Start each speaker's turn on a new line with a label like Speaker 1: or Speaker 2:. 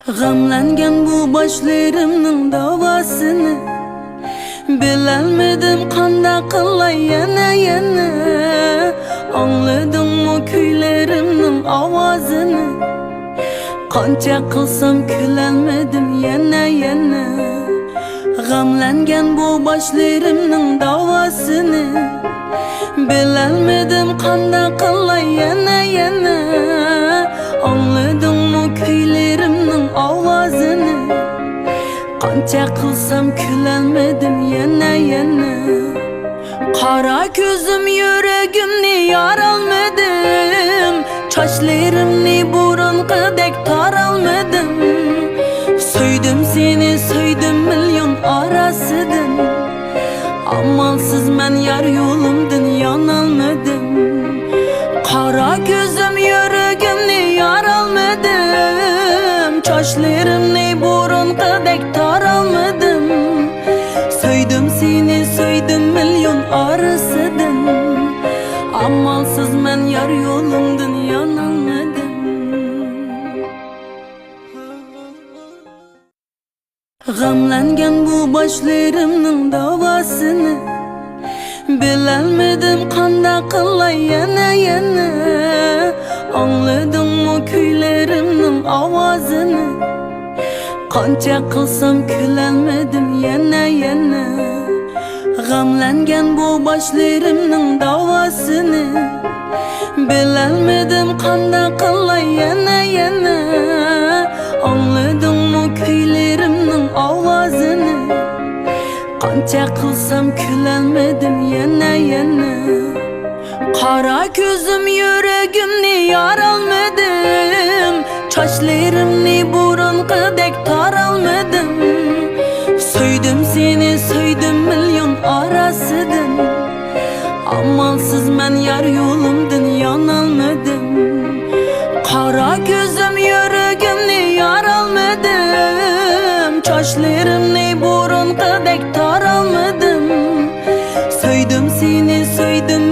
Speaker 1: Gamlangan bu başlarımның davasını bilelmedim kanda qılay yana Anladın mı kuylerimның avazını Qancha qılsam külelmedim yana Gamlangan bu başlarımның davasını bilelmedim kanda qılay yana Anladın mı kuylerimның avazını Qancha qılsam külelmedim yana Qara ko'zim yuragimni yaralmadim Çaşlarımni burunqidek taralmadim Söydim seni söydim milyon arasıdan Amalsız men yar yolumdan yanalmadım Qara ko'zim yuragimni yaralmadim Çaşlarımni burunqidek taralmadim Söydim seni söydim milyon arasıdan Amalsız men yar yolumdan yanalmadım Gamlangan bu başlarımның davasını bilelmedim qanda qılay yana Anladın mı kuylerimның avazını Qancha qılsam külelmedim yana Gamlangan bu başlarımның davasını bilelmedim qanda qılay yana Anladın mı kuylerimның avazını Qancha qılsam külelmedim yana Qara ko'zim yuragimni yaralmadim Çaşlarımni burunqidek taralmadim Söydim seni söydim milyon arasıdan Amalsız men yar yolumdan yanalmadım Qara ko'zim yuragimni yaralmadim Çaşlarımni burunqidek taralmadim Söydim seni söydim